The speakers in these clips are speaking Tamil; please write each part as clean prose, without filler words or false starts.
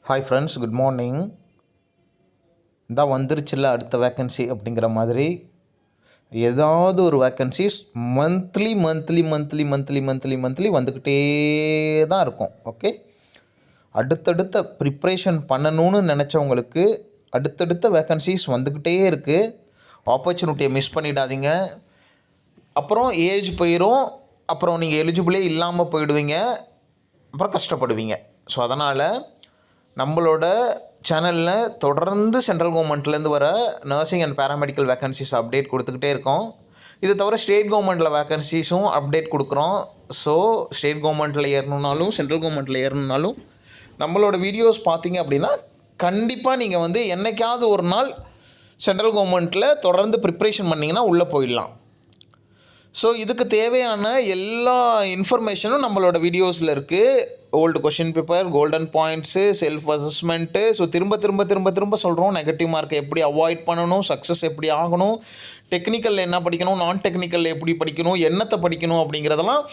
Hi friends, good morning. இதான் வந்துருச்சுல்ல அடுத்த வேக்கன்சி அப்படிங்கிற மாதிரி ஏதாவது ஒரு vacancies monthly monthly monthly monthly monthly monthly வந்துக்கிட்டே தான் இருக்கும். ஓகே, அடுத்தடுத்த ப்ரிப்ரேஷன் பண்ணணும்னு நினச்சவங்களுக்கு அடுத்தடுத்த வேக்கன்சிஸ் வந்துக்கிட்டே இருக்குது. ஆப்பர்ச்சுனிட்டியை மிஸ் பண்ணிடாதீங்க. அப்புறம் ஏஜ் போயிடும், அப்புறம் நீங்கள் எலிஜிபிளே இல்லாமல் போயிடுவீங்க, அப்புறம் கஷ்டப்படுவீங்க. ஸோ அதனால் நம்மளோட சேனலில் தொடர்ந்து சென்ட்ரல் கவர்மெண்ட்லேருந்து வர nursing and paramedical vacancies update கொடுத்துக்கிட்டே இருக்கோம். இது தவிர ஸ்டேட் கவர்மெண்ட்டில் வேக்கன்சிஸும் அப்டேட் கொடுக்குறோம். ஸோ ஸ்டேட் கவர்மெண்ட்டில் ஏறணுன்னாலும் சென்ட்ரல் கவர்மெண்ட்டில் ஏறணுன்னாலும் நம்மளோட வீடியோஸ் பார்த்தீங்க அப்படின்னா கண்டிப்பாக நீங்கள் வந்து என்றைக்காவது ஒரு நாள் சென்ட்ரல் கவர்மெண்ட்டில் தொடர்ந்து ப்ரிப்ரேஷன் பண்ணிங்கன்னா உள்ளே போயிடலாம். ஸோ இதுக்கு தேவையான எல்லா இன்ஃபர்மேஷனும் நம்மளோட வீடியோஸில் இருக்குது. Old question paper, golden points, self assessment. So திரும்ப திரும்ப திரும்ப திரும்ப சொல்கிறோம், நெகட்டிவ் மார்க்கை எப்படி அவாய்ட் பண்ணணும், சக்ஸஸ் எப்படி ஆகணும், டெக்னிக்கலில் என்ன படிக்கணும், நான் டெக்னிக்கலில் எப்படி படிக்கணும், என்னத்தை படிக்கணும் அப்படிங்கிறதெல்லாம்,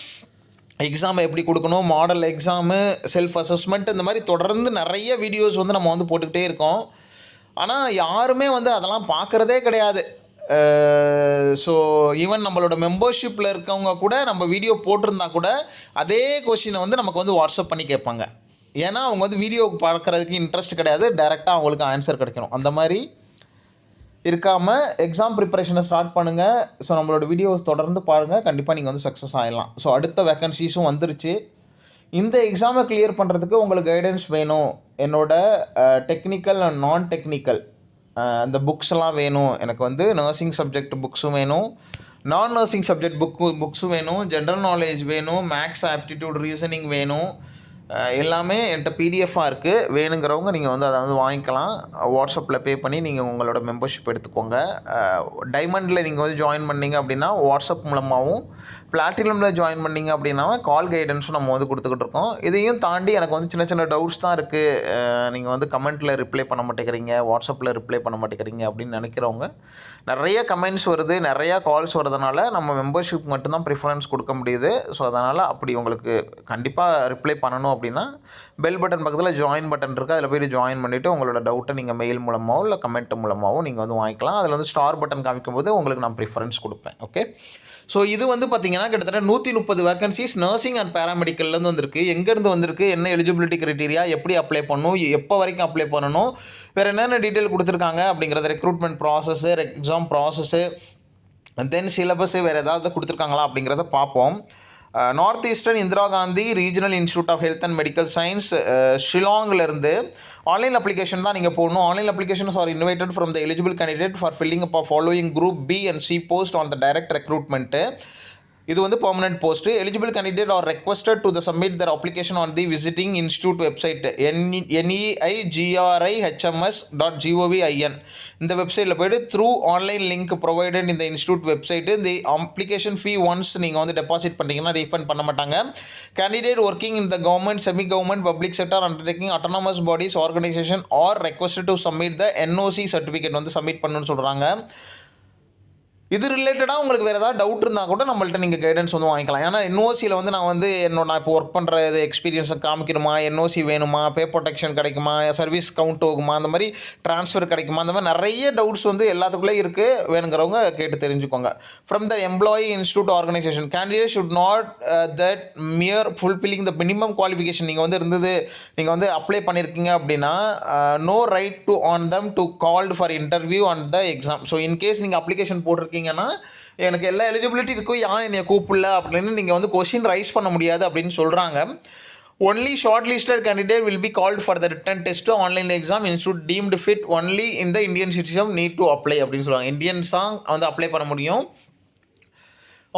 எக்ஸாமை எப்படி கொடுக்கணும், மாடல் எக்ஸாமு, செல்ஃப் அசஸ்மெண்ட், இந்த மாதிரி தொடர்ந்து நிறைய வீடியோஸ் வந்து நம்ம வந்து போட்டுக்கிட்டே இருக்கோம். ஆனால் யாருமே வந்து அதெல்லாம் பார்க்குறதே கிடையாது. ஸோ ஈவன் நம்மளோட மெம்பர்ஷிப்பில் இருக்கவங்க கூட நம்ம வீடியோ போட்டிருந்தா கூட அதே கொஷினை வந்து நமக்கு வந்து வாட்ஸ்அப் பண்ணி கேட்பாங்க. ஏன்னா அவங்க வந்து வீடியோ பார்க்குறதுக்கு இன்ட்ரெஸ்ட் கிடையாது, டைரெக்டாக அவங்களுக்கு ஆன்சர் கிடைக்கணும். அந்த மாதிரி இருக்காமல் எக்ஸாம் ப்ரிப்பரேஷனை ஸ்டார்ட் பண்ணுங்கள். ஸோ நம்மளோட வீடியோஸ் தொடர்ந்து பாருங்கள், கண்டிப்பாக நீங்கள் வந்து சக்ஸஸ் ஆகிடலாம். ஸோ அடுத்த வேக்கன்சிஸும் வந்துருச்சு. இந்த எக்ஸாமை கிளியர் பண்ணுறதுக்கு உங்களுக்கு கைடன்ஸ் வேணும். என்னோட டெக்னிக்கல் அண்ட் நான் டெக்னிக்கல் அந்த புக்ஸ்லாம் வேணும். எனக்கு வந்து நர்சிங் சப்ஜெக்ட் புக்ஸும் வேணும், நான் நர்சிங் சப்ஜெக்ட் புக்ஸும் வேணும், ஜென்ரல் நாலேஜ் வேணும், மேக்ஸ் ஆப்டிடியூட் ரீசனிங் வேணும். எல்லாமே என்கிட்ட பிடிஎஃபாக இருக்குது. வேணுங்கிறவங்க நீங்கள் வந்து அதை வந்து வாங்கிக்கலாம். வாட்ஸ்அப்பில் பே பண்ணி நீங்கள் உங்களோட மெம்பர்ஷிப் எடுத்துக்கோங்க. டைமண்டில் நீங்கள் வந்து ஜாயின் பண்ணிங்க அப்படின்னா வாட்ஸ்அப் மூலமாகவும், பிளாட்டினமில் ஜாயின் பண்ணிங்க அப்படின்னா கால் கைடன்ஸும் நம்ம வந்து கொடுத்துக்கிட்டு இருக்கோம். இதையும் தாண்டி எனக்கு வந்து சின்ன சின்ன டவுட்ஸ் தான் இருக்குது, நீங்கள் வந்து கமெண்ட்டில் ரிப்ளை பண்ண மாட்டேங்கிறீங்க, வாட்ஸ்அப்பில் ரிப்ளை பண்ண மாட்டேங்கிறீங்க அப்படின்னு நினைக்கிறவங்க, நிறைய கமெண்ட்ஸ் வருது, நிறையா கால்ஸ் வரதுனால நம்ம மெம்பர்ஷிப் மட்டும்தான் ப்ரிஃபரன்ஸ் கொடுக்க முடியுது. ஸோ அதனால் அப்படி உங்களுக்கு கண்டிப்பாக ரிப்ளை பண்ணணும் அப்படின்னா பெல் பட்டன் பக்கத்தில் ஜாயின் பட்டன் இருக்குது, அதில் போய்ட்டு ஜாயின் பண்ணிவிட்டு உங்களோட டவுட்டை நீங்கள் மெயில் மூலமாகவோ இல்லை கமெண்ட் மூலமாகவோ நீங்கள் வந்து வாங்கிக்கலாம். அதில் வந்து ஸ்டார் பட்டன் காமிக்கும்போது உங்களுக்கு நான் ப்ரிஃபரன்ஸ் கொடுப்பேன். ஓகே, ஸோ இது வந்து பார்த்திங்கன்னா கிட்டத்தட்ட 130 வேக்கன்சிஸ் நர்சிங் அண்ட் பேராமெடிக்கல்லேருந்து வந்திருக்கு. எங்கேருந்து வந்திருக்கு, என்ன எலிஜிபிலிட்டி க்ரைட்டீரியா, எப்படி அப்ளை பண்ணணும், எப்போ வரைக்கும் அப்ளை பண்ணணும், வேறு என்னென்ன டீட்டெயில் கொடுத்துருக்காங்க அப்படிங்கிறது, recruitment process, exam process, then syllabus வேறு ஏதாவது கொடுத்துருக்காங்களா அப்படிங்கிறத பார்ப்போம். North eastern Indira Gandhi regional institute of health and medical science ஷிலாங்கிலிருந்து ஆன்லைன் அப்ளிகேஷன் தான் நீங்கள் போடணும். Online applications are invited from the eligible candidate for filling up following group B and C post on the direct recruitment. இது வந்து permanent post. Eligible candidate are requested to the submit their application on the visiting institute website neigriHMS.gov.in. இந்த வெப்சைட்டில் போய்ட்டு த்ரூ ஆன்லைன் லிங்க் ப்ரொவைடட் இந்த institute website. The application fee once நீங்கள் வந்து டெபாசிட் பண்ணிட்டீங்கன்னா ரீஃபண்ட் பண்ண மாட்டாங்க. Candidate working in the government, semi government, public sector undertaking, autonomous bodies, organisation R requested to submit the NOC certificate வந்து சப்மிட் பண்ணணும்னு சொல்கிறாங்க. இது ரிலேட்டடாக உங்களுக்கு வேறு ஏதாவது டவுட் இருந்தால் கூட நம்மள்ட்ட நீங்கள் கைடன்ஸ் வந்து வாங்கிக்கலாம். ஏன்னா NOCயில் வந்து நான் இப்போ ஒர்க் பண்ணுற இது எக்ஸ்பீரியன்ஸை காமிக்கணுமா, NOC வேணுமா, பே ப்ரொடெக்ஷன் கிடைக்குமா, சர்வீஸ் கவுண்ட் ஆகுமா, அந்த மாதிரி ட்ரான்ஸ்ஃபர் கிடைக்குமா, அந்த மாதிரி நிறைய டவுட்ஸ் வந்து எல்லாத்துக்குள்ளே இருக்குது. வேணுங்கிறவங்க கேட்டு தெரிஞ்சுக்கோங்க. From the employee institute organisation candidate should not that mere fulfilling the minimum qualification. நீங்கள் வந்து நீங்கள் வந்து அப்ளை பண்ணியிருக்கீங்க அப்படின்னா no right to on them to called for interview on the exam. So in case நீங்கள் அப்ளிகேஷன் போட்டிருக்கீங்க, எனக்கு எல்லா எலிஜிபிலிட்டி இருக்கும், யான் என்னை கூப்பிடல அப்படின்னு நீங்கள் வந்து கொஸ்டின் ரைஸ் பண்ண முடியாது அப்படின்னு சொல்கிறாங்க. Only short listed candidate will be called for the written test online exam institute deemed fit only in the Indian citizen need to apply அப்படின்னு சொல்லுவாங்க. இந்தியன்ஸாக வந்து அப்ளை பண்ண முடியும்.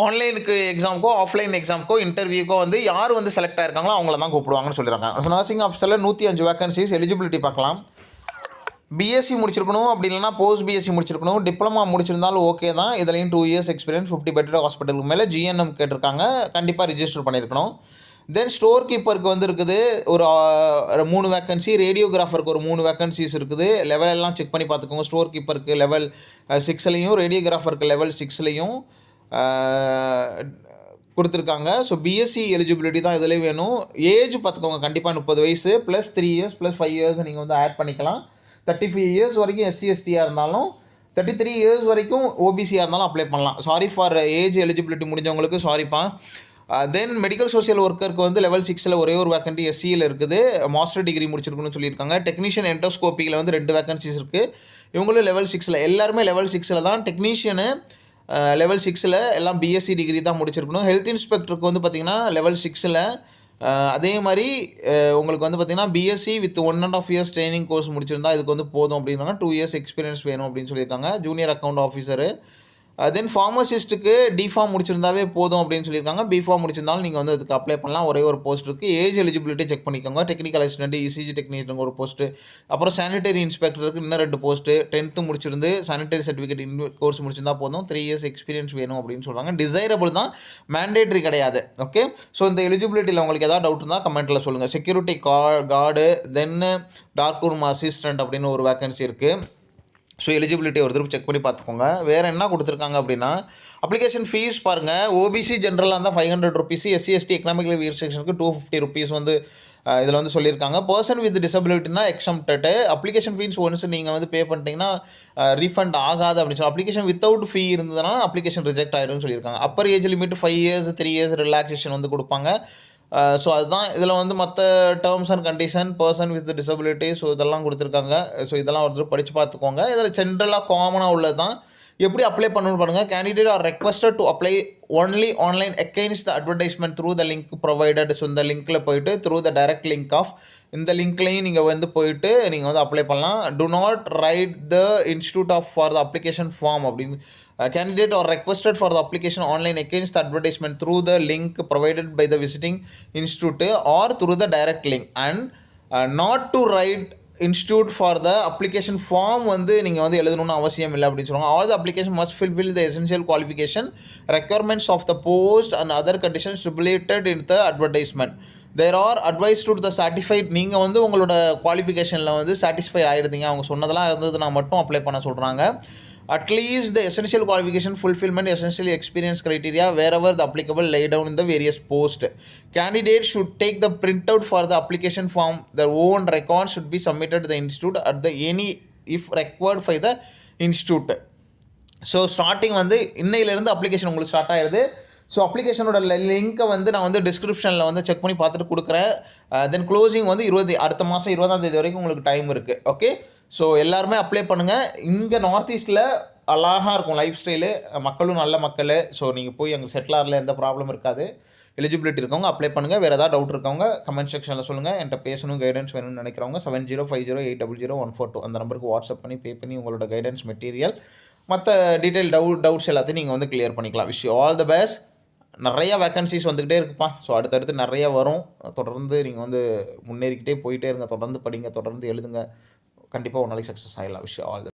ஆன்லைனுக்கு எக்ஸாமுக்கோ ஆஃப்லைன் எக்ஸாமுக்கோ இன்டர்வியூக்கோ வந்து யார் வந்து செலக்ட் ஆகிருக்காங்களோ அவங்கள தான் கூப்பிடுவாங்கன்னு சொல்லியிருக்காங்க. நர்சிங் ஆஃபீஸரில் 105 வேக்கன்சிஸ். எலிஜிபிலிட்டி பார்க்கலாம். பிஎஸ்சி முடிச்சிருக்கணும், அப்படி இல்லைனா போஸ்ட் பிஎஸ்சி முடிச்சிருக்கணும், டிப்ளமா முடிச்சிருந்தாலும் ஓகே தான். இதுலேயும் 2 இயர்ஸ் எக்ஸ்பீரியன்ஸ், 50 பெட்டட் ஹாஸ்பிட்டலுக்கு மேலே GNM கேட்டிருக்காங்க, கண்டிப்பாக ரிஜிஸ்டர் பண்ணியிருக்கணும். தென் ஸ்டோர் கீப்பருக்கு வந்து இருக்குது ஒரு 3 வேக்கன்சி, ரேடியோகிராஃபருக்கு ஒரு 3 வேக்கன்சிஸ் இருக்குது. லெவல் எல்லாம் செக் பண்ணி பார்த்துக்கோங்க. ஸ்டோர் கீப்பருக்கு லெவல் 6லையும், ரேடியோகிராஃபருக்கு லெவல் 6லையும், கொடுத்துருக்காங்க. ஸோ பிஎஸ்சி எலிஜிபிலிட்டி தான் இதிலே வேணும். ஏஜ் பார்த்துக்கோங்க, கண்டிப்பாக 30 வயசு ப்ளஸ் 3 இயர்ஸ் ப்ளஸ் 5 இயர்ஸ் நீங்கள் வந்து ஆட் பண்ணிக்கலாம். 35 இயர்ஸ் வரைக்கும் எஸ்சி எஸ்டியாக இருந்தாலும், 33 இயர்ஸ் வரைக்கும் ஓபிசியாக இருந்தாலும் அப்ளை பண்ணலாம். சாரி ஃபார் ஏஜ் எலிஜிபிலிட்டி முடிஞ்சவங்களுக்கு சாரிப்பா. தென் மெடிக்கல் சோஷியல் ஒர்க்கருக்கு வந்து லெவல் 6ல் ஒரே ஒரு வேக்கன்ட்டி எஸ்சியில் இருக்குது. மாஸ்டர் டிகிரி முடிச்சிருக்குன்னு சொல்லியிருக்காங்க. டெக்னீஷியன் என்டோஸ்கோப்பியில் வந்து 2 வேக்கன்சிஸ் இருக்குது. இவங்களும் லெவல் 6ல், எல்லாருமே லெவல் 6ல் தான். டெக்னீஷியனு லெவல் 6ல் எல்லாம் பிஎஸ்சி டிகிரி தான் முடிச்சிருக்கணும். ஹெல்த் இன்ஸ்பெக்டருக்கு வந்து பார்த்திங்கன்னா லெவல் 6ல் அதே மாதிரி உங்களுக்கு வந்து பார்த்திங்கன்னா BSc with 1.5 years training course முடிச்சிருந்தா இதுக்கு வந்து போதும் அப்படின்னாங்க. 2 இயர்ஸ் எக்ஸ்பீரியன்ஸ் வேணும் அப்படின்னு சொல்லியிருக்காங்க. Junior account officer. தென் ஃபார்மசிஸ்ட்டுக்கு டிஃபார்ம் முடிச்சிருந்தாவே போதும் அப்படின்னு சொல்லியிருக்காங்க. பிஃபார்ம் முடிச்சிருந்தாலும் நீங்கள் வந்து அதுக்கு அப்ளை பண்ணலாம். ஒரே ஒரு போஸ்ட் இருக்குது. ஏஜ் எலிஜிபிலிட்டி செக் பண்ணிக்கோங்க. டெக்னிக்கல் அசிஸ்டன்ட், இசிஜி டெக்னீஷியன் ஒரு போஸ்ட்டு, அப்புறம் சானிடரி இன்ஸ்பெக்டருக்கு இன்னும் 2 போஸ்ட்டு. 10th முடிச்சிருந்து சானிடரி சர்டிஃபிகேட் கோர்ஸ் முடிச்சிருந்தா போதும். 3 இயர்ஸ் எக்ஸ்பீரியன்ஸ் வேணும் அப்படின்னு சொல்கிறாங்க. டிசைரபிள் தான், மேண்டேட்ரி கிடையாது. ஓகே, ஸோ இந்த எலிஜிபிலிட்டியில் உங்களுக்கு ஏதாவது டவுட் இருந்தால் கமெண்ட்டில் சொல்லுங்கள். செக்யூரிட்டி கார்டு, தென் டார்க் ரூம் அசிஸ்டன்ட் அப்படின்னு ஒரு வேக்கன்சி இருக்குது. ஸோ எலிஜிபிலிட்டி ஒரு தடவை செக் பண்ணி பார்த்துக்கோங்க. வேறு என்ன கொடுத்துருக்காங்க அப்படின்னா, அப்ளிகேஷன் ஃபீஸ் பாருங்கள். ஓபிசி ஜென்ரலாக இருந்தால் 500 rupees, SC ST economical weaker செக்ஷனுக்கு 250 ருபீஸ் வந்து இதில் வந்து சொல்லியிருக்காங்க. பர்சன் வித் டிசபிலிட்டினா எக்ஸம்ப்டட். அப்ளிகேஷன் ஃபீஸ் ஒன்ஸ் நீங்கள் வந்து பே பண்ணிட்டீங்கன்னா ரீஃபண்ட் ஆகாது அப்படின்னு சொல்லி, அப்ளிகேஷன் வித்தவுட் ஃபீ இருந்ததுனால அப்ளிகேஷன் ரிஜெக்ட் ஆகிடும்னு சொல்லியிருக்காங்க. Upper age limit 5 years, 3 years relaxation வந்து கொடுப்பாங்க. ஸோ அதுதான் இதில் வந்து மற்ற terms and condition, person with disability, so இதெல்லாம் கொடுத்துருக்காங்க. ஸோ இதெல்லாம் ஒரு படித்து பார்த்துக்கோங்க. இதில் ஜென்ரலாக காமனாக உள்ளது தான். எப்படி அப்ளை பண்ணணும்னு பாருங்கள். Candidate are requested to apply only online against the advertisement through the link provided. So இந்த லிங்க்கில் போயிட்டு through the direct link of இந்த லிங்க்லையும் நீங்கள் வந்து போயிட்டு நீங்கள் வந்து அப்ளை பண்ணலாம். Do not write the institute of for the application form அப்படின்னு. Candidate or requested for the application online against the advertisement through the link provided by the visiting institute or through the direct link, and not to write institute for the application form வந்து நீங்கள் வந்து எழுதணும்னு அவசியம் இல்லை அப்படின்னு சொல்லுவாங்க. All the application must fulfill the essential qualification requirements of the post and other conditions stipulated in the advertisement. There are advised to the certified. நீங்கள் வந்து உங்களோட குவாலிஃபிகேஷனில் வந்து சாட்டிஸ்ஃபை ஆகிடுதீங்க, அவங்க சொன்னதெல்லாம் இருந்ததுன்னா மட்டும் அப்ளை பண்ண சொல்கிறாங்க. At least the essential qualification fulfillment, essential experience criteria wherever the applicable lay down in the various post. Candidates should take the printout for the application form. Their own records should be submitted to the institute at the any if required by the institute. So starting வந்து இன்னையிலேருந்து அப்ளிகேஷன் உங்களுக்கு ஸ்டார்ட் ஆகிடுது. ஸோ அப்ளிகேஷனோட லிங்க்கை வந்து நான் வந்து டிஸ்கிரிப்ஷனில் வந்து செக் பண்ணி பார்த்துட்டு கொடுக்குறேன். தென் க்ளோசிங் வந்து அடுத்த மாதம் 20ஆம் தேதி வரைக்கும் உங்களுக்கு டைம் இருக்குது. ஓகே, ஸோ எல்லாருமே அப்ளை பண்ணுங்கள். இங்கே நார்த் ஈஸ்ட்டில் அழகாக இருக்கும் லைஃப் ஸ்டைலு, மக்களும் நல்ல மக்கள். ஸோ நீங்கள் போய் அங்கே செட்டில் ஆகல, எந்த ப்ராப்ளம் இருக்காது. எலிஜிபிலிட்டி இருக்கவங்க அப்ளை பண்ணுங்கள். வேறு ஏதாவது டவுட் இருக்கவங்க கமெண்ட் செக்ஷனில் சொல்லுங்கள். என்கிட்ட பேசணும், கைடன்ஸ் வேணும்னு நினைக்கிறவங்க 7050800142 அந்த நம்பருக்கு வாட்ஸ்அப் பண்ணி பே பண்ணி உங்களோட கைடன்ஸ் மெட்டீரியல் மற்ற டீட்டெயில் டவுட்ஸ் எல்லாத்தையும் நீங்கள் வந்து கிளியர் பண்ணிக்கலாம். Wish you all the best. நிறையா வேக்கன்சிஸ் வந்துக்கிட்டே இருக்குப்பா. ஸோ அடுத்தடுத்து நிறையா வரும். தொடர்ந்து நீங்கள் வந்து முன்னேறிக்கிட்டே போயிட்டே இருங்க. தொடர்ந்து படிங்க, தொடர்ந்து எழுதுங்க. கண்டிப்பாக ஒரு நாளைக்கு சக்ஸஸ் ஆகிடலாம். Wish you all the